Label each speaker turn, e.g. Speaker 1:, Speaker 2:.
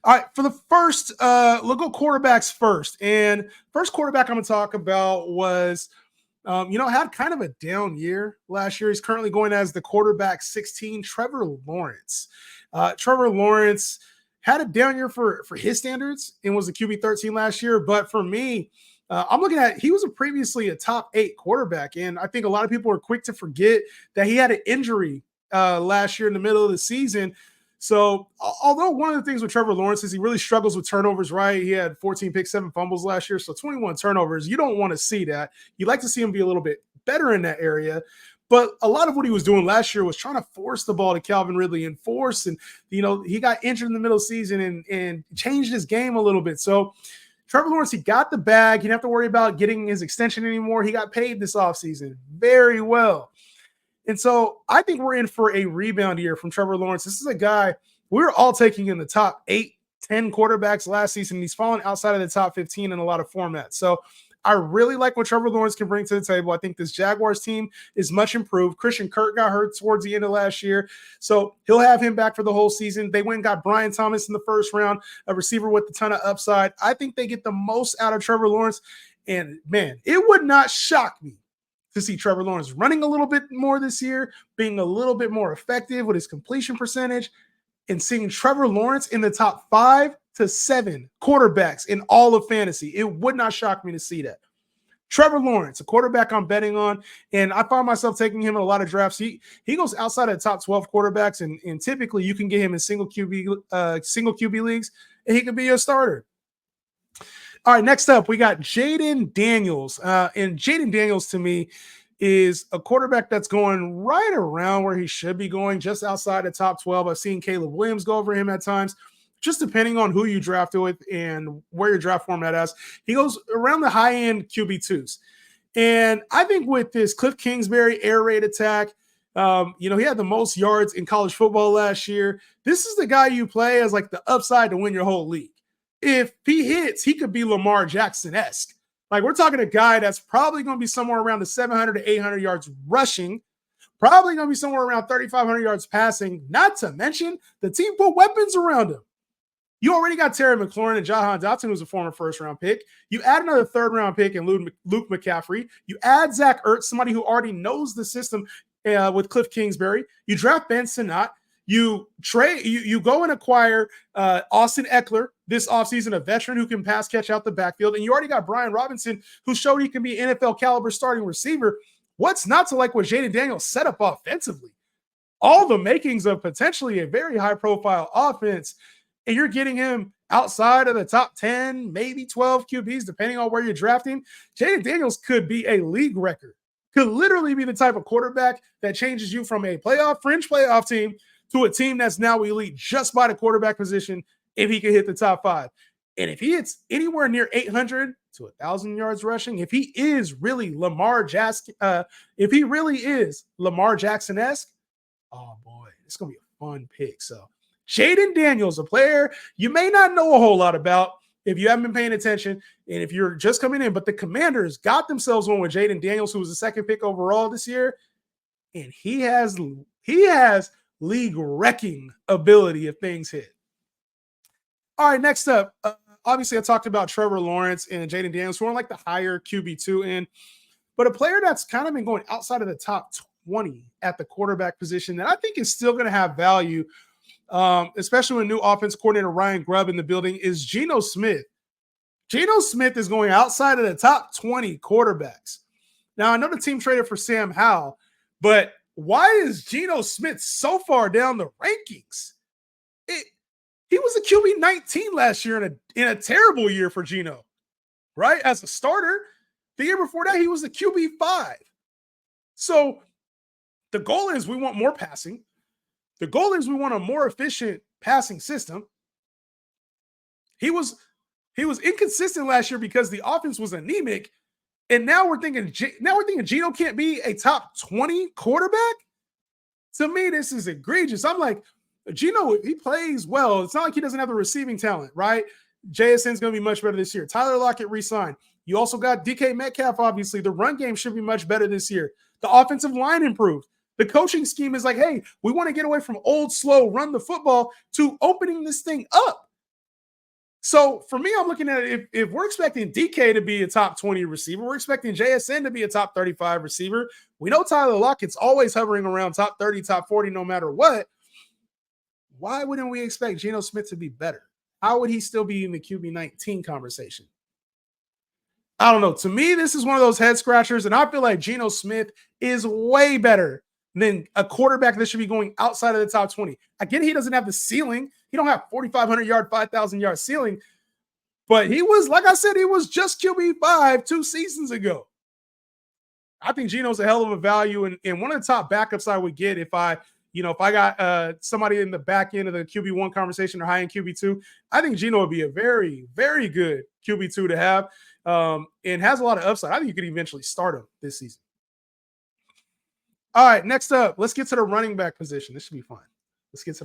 Speaker 1: All right, for the first, we'll go quarterbacks first. And first quarterback I'm going to talk about was, had kind of a down year last year. He's currently going as the quarterback 16, Trevor Lawrence. Trevor Lawrence had a down year for his standards and was a QB 13 last year. But for me, I'm looking at he was previously a top 8 quarterback. And I think a lot of people are quick to forget that he had an injury last year in the middle of the season. So, although one of the things with Trevor Lawrence is he really struggles with turnovers, right? He had 14 picks, 7 fumbles last year. So, 21 turnovers. You don't want to see that. You like to see him be a little bit better in that area. But a lot of what he was doing last year was trying to force the ball to Calvin Ridley and force. And, he got injured in the middle of the season and changed his game a little bit. So, Trevor Lawrence, he got the bag. He didn't have to worry about getting his extension anymore. He got paid this offseason very well. And so I think we're in for a rebound year from Trevor Lawrence. This is a guy we were all taking in the top 8, 10 quarterbacks last season. He's fallen outside of the top 15 in a lot of formats. So I really like what Trevor Lawrence can bring to the table. I think this Jaguars team is much improved. Christian Kirk got hurt towards the end of last year, so he'll have him back for the whole season. They went and got Brian Thomas in the first round, a receiver with a ton of upside. I think they get the most out of Trevor Lawrence. And, man, it would not shock me to see Trevor Lawrence running a little bit more this year, being a little bit more effective with his completion percentage, and seeing Trevor Lawrence in the top 5 to 7 quarterbacks in all of fantasy. It would not shock me to see that. Trevor Lawrence, a quarterback I'm betting on, and I find myself taking him in a lot of drafts. He goes outside of the top 12 quarterbacks, and typically you can get him in single QB leagues, and he could be your starter. All right, next up, we got Jaden Daniels. And Jaden Daniels, to me, is a quarterback that's going right around where he should be going, just outside the top 12. I've seen Caleb Williams go over him at times, just depending on who you drafted with and where your draft format is. He goes around the high-end QB2s. And I think with this Cliff Kingsbury air raid attack, he had the most yards in college football last year. This is the guy you play as like the upside to win your whole league. If he hits, he could be Lamar Jackson-esque. Like, we're talking a guy that's probably going to be somewhere around the 700 to 800 yards rushing, probably going to be somewhere around 3,500 yards passing, not to mention the team put weapons around him. You already got Terry McLaurin and Jahan Dotson, who's a former first-round pick. You add another third-round pick in Luke McCaffrey. You add Zach Ertz, somebody who already knows the system with Cliff Kingsbury. You draft Ben Sinnott. You go and acquire Austin Eckler this offseason, a veteran who can pass catch out the backfield. And you already got Brian Robinson, who showed he can be an NFL caliber starting receiver. What's not to like what Jaden Daniels set up offensively? All the makings of potentially a very high profile offense. And you're getting him outside of the top 10, maybe 12 QBs, depending on where you're drafting. Jaden Daniels could be a league record, could literally be the type of quarterback that changes you from a fringe playoff team to a team that's now elite just by the quarterback position if he can hit the top 5. And if he hits anywhere near 800 to 1,000 yards rushing, if he is really Lamar Jackson-esque, oh boy, it's going to be a fun pick. So Jaden Daniels, a player you may not know a whole lot about if you haven't been paying attention and if you're just coming in, but the Commanders got themselves one with Jaden Daniels, who was the second pick overall this year, and he has league wrecking ability if things hit. All right, next up, obviously I talked about Trevor Lawrence and Jaden Daniels, who are like the higher QB2 end, but a player that's kind of been going outside of the top 20 at the quarterback position that I think is still going to have value, especially when new offense coordinator Ryan Grubb in the building, is Geno Smith. Geno Smith is going outside of the top 20 quarterbacks. Now, I know the team traded for Sam Howell, but why is Geno Smith so far down the rankings? He was a QB 19 last year in a terrible year for Geno, right? As a starter. The year before that, he was a QB 5. So the goal is we want more passing. The goal is we want a more efficient passing system. He was inconsistent last year because the offense was anemic. And now we're thinking Geno can't be a top 20 quarterback? To me, this is egregious. I'm like, Geno, he plays well. It's not like he doesn't have the receiving talent, right? JSN's going to be much better this year. Tyler Lockett re-signed. You also got DK Metcalf, obviously. The run game should be much better this year. The offensive line improved. The coaching scheme is like, hey, we want to get away from old, slow, run the football to opening this thing up. So for me, I'm looking at it. If we're expecting DK to be a top 20 receiver, we're expecting JSN to be a top 35 receiver. We know Tyler Lockett's always hovering around top 30, top 40, no matter what. Why wouldn't we expect Geno Smith to be better? How would he still be in the QB 19 conversation? I don't know. To me, this is one of those head scratchers, and I feel like Geno Smith is way better than a quarterback that should be going outside of the top 20. Again, he doesn't have the ceiling. He don't have 4,500 yard, 5,000 yard ceiling, but he was, like I said, he was just QB5 2 seasons ago. I think Geno's a hell of a value, and one of the top backups I would get if I got somebody in the back end of the QB1 conversation or high end QB2, I think Geno would be a very, very good QB2 to have, and has a lot of upside. I think you could eventually start him this season. All right, next up, let's get to the running back position. This should be fun. Let's get to the